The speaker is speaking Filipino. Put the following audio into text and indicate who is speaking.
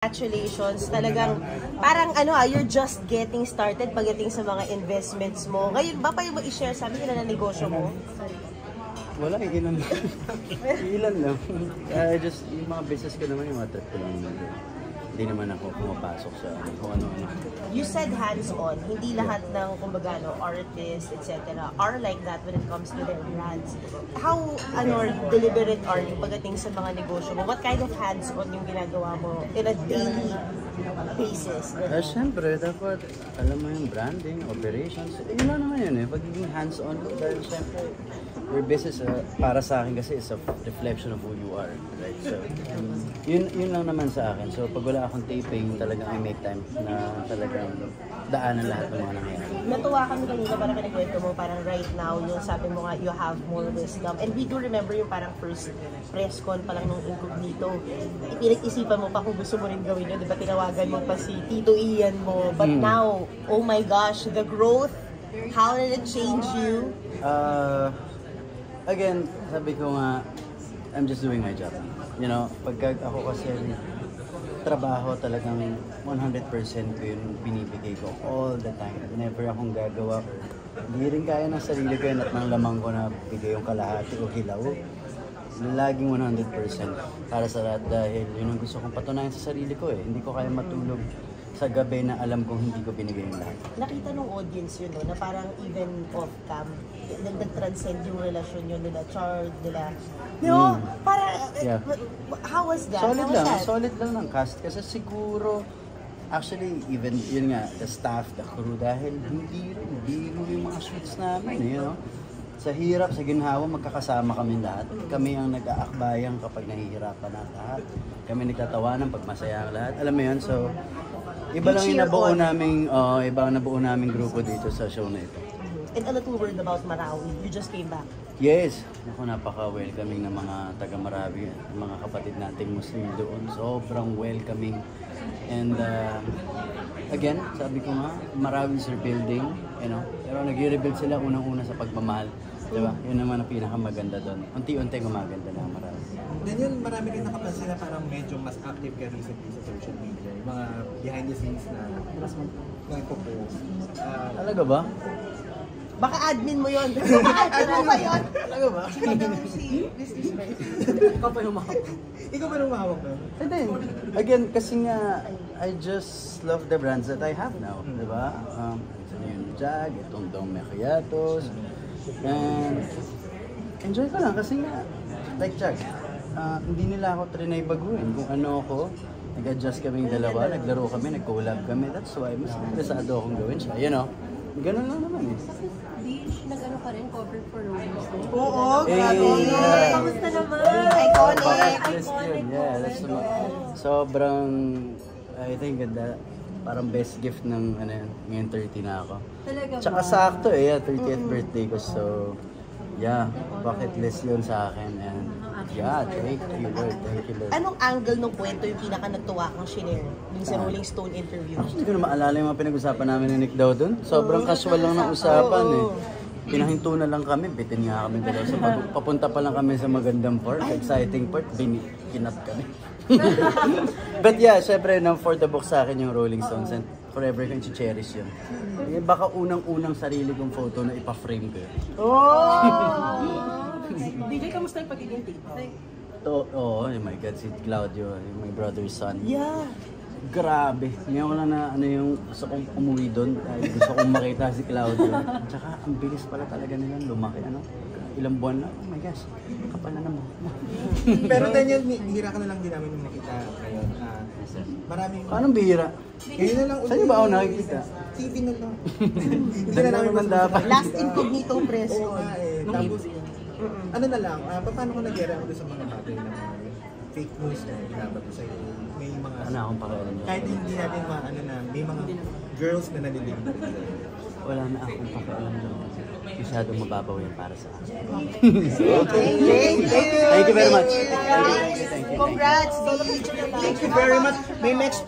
Speaker 1: Congratulations, talagang parang you're just getting started pagdating sa mga investments mo. Ngayon ba pa yung i-share sa amin na negosyo mo?
Speaker 2: Wala, ilan lang. Ilan lang. Just yung mga business ko naman, yung mga trip ko lang naman. Hindi naman ako pumapasok sa kung ano-ano.
Speaker 1: You said hands-on, hindi lahat ng kumbaga artists, etc. are like that when it comes to their brands. How deliberate are you pagdating sa mga negosyo mo? What kind of hands-on yung ginagawa mo in a daily basis?
Speaker 2: Siyempre, dapat alam mo yung branding, operations. Yun lang naman yun pagiging hands-on. Dahil siyempre, your business para sa akin kasi is a reflection of who you are. Right? So, yun lang naman sa akin. So, pag wala akong taping, talagang I make time na talagang daanan lahat ng mga nangyayari.
Speaker 1: Natuwa kami kanina parang kinikwento mo, parang right now, yung sabi mo nga, you have more wisdom. And we do remember yung parang first press con pa lang nung Incognito. Pinag-isipan mo pa kung gusto mo rin gawin yun. Diba tinawagan mo pa si Tito Ian mo. But now, oh my gosh, the growth, how did it change you?
Speaker 2: Again, sabi ko nga, I'm just doing my job. You know, pagka ako kasi trabaho talagang 100% ko yung binibigay ko all the time. Never akong gagawa. Hindi rin kaya ng sarili ko yun at ng lamang ko na bigay yung kalahati o hilaw. Laging 100% para sa lahat dahil yun ang gusto kong patunayan sa sarili ko Hindi ko kaya matulog sa gabi na alam kong hindi ko binigay yung lahat.
Speaker 1: Nakita ng audience yun, na parang even off-cam, nag-transcend yung relasyon yun nila Chard, nila. Parang, how was that?
Speaker 2: Solid lang ng cast. Kasi siguro, actually, even yun nga, the staff, the crew, dahil hindi yung mga shoots namin, Sa hirap, sa ginhawa, magkakasama kami lahat. Kami ang nag-aakbayang kapag nahihirapan ang lahat. Kami nagtatawanan pag masaya ang lahat. Alam mo yun, so iba lang yung nabuo naming grupo dito sa show na ito.
Speaker 1: And a little word about Marawi. You just came back.
Speaker 2: Yes. Ako, napaka-welcoming ng mga taga-Marawi, mga kapatid nating Muslim doon. Sobrang welcoming. And again, sabi ko nga, Marawi is rebuilding, Pero nag-rebuild sila unang-una sa pagmamahal. Diba? Yun naman ang pinakamaganda doon. Unti-unti gumaganda na ang Marawi.
Speaker 3: Daniel, marami rin nakapansin na parang medyo mas active ka recently sa social media. Yung mga behind the scenes na mas nagpo-post.
Speaker 2: Talaga ba?
Speaker 1: Baka admin mo yun. Admin mo ba yun?
Speaker 2: Talaga ba?
Speaker 1: Si Business Friends.
Speaker 3: Ikaw pa yung mahawak. Ikaw pa yung mahawak na?
Speaker 2: And then, again, kasi nga, I just love the brands that I have now. Diba? Ito na yung Jag, itong Dong Macchiatos. And enjoy ko lang kasi nga, like Jag, hindi nila ako trinay baguhin. Kung ano ako, nag-adjust kaming dalawa, naglaro kami, nag-collab kami. That's why mas interesado akong gawin siya. Ganun lang naman
Speaker 4: Nag-ano ka rin, cover for Rolling Stone?
Speaker 1: Oo, grabe. Kamusta naman? Iconic.
Speaker 2: Yeah, that's sobrang, I think, parang best gift ng ngayon 30 na ako.
Speaker 4: Talaga ba?
Speaker 2: Tsaka sakto 30th birthday ko. So, yeah, bucket list yun sa akin. And yeah, thank you Lord.
Speaker 1: Anong angle ng kwento yung pinaka-natuwa kang shinare dun sa Rolling Stone interview?
Speaker 2: Actually, hindi ko na maalala yung mga pinag-usapan namin ni Nick daw dun. Sobrang casual lang ng usapan Pinahinto na lang kami, bitin nga kami dalawa. So, papunta pa lang kami sa magandang part, exciting part, kinap kami. But yeah, syempre, for the book sa akin yung Rolling Stones and forever kong cherish yun. Baka unang-unang sarili kong photo na ipa-frame ko.
Speaker 1: DJ, kamusta yung pagiging tito?
Speaker 2: Oh my God, si Claudio, my brother's son.
Speaker 1: Yeah.
Speaker 2: Grabe. Ngayon ko lang na yung gusto kong umuwi doon. Gusto kong makita si Claudio. Tsaka ang bilis pala talaga nilang lumaki. Ilang buwan na. Oh my gosh. Kapal na naman.
Speaker 3: Pero Daniel, bihira ka na lang din namin yung makita ngayon. Maraming...
Speaker 2: Anong bihira?
Speaker 3: Ngayon na lang ulit.
Speaker 2: Saan niyo ba ako nakikita?
Speaker 3: TV na lang. Hindi
Speaker 2: na namin dapat.
Speaker 1: Last Incognito press.
Speaker 3: Oo nga Tapos, ano na lang, paano ko nag-react sa mga bagay na fake news na binabato sa'yo? May mga...
Speaker 2: Ano akong pakialam niya?
Speaker 3: Kahit hindi natin may mga girls na nalilig.
Speaker 2: Wala na akong pakialam niya. Masyadong mababaw yan para sa akin.
Speaker 1: Thank you
Speaker 2: very much.
Speaker 1: Congrats. Thank you very much. May next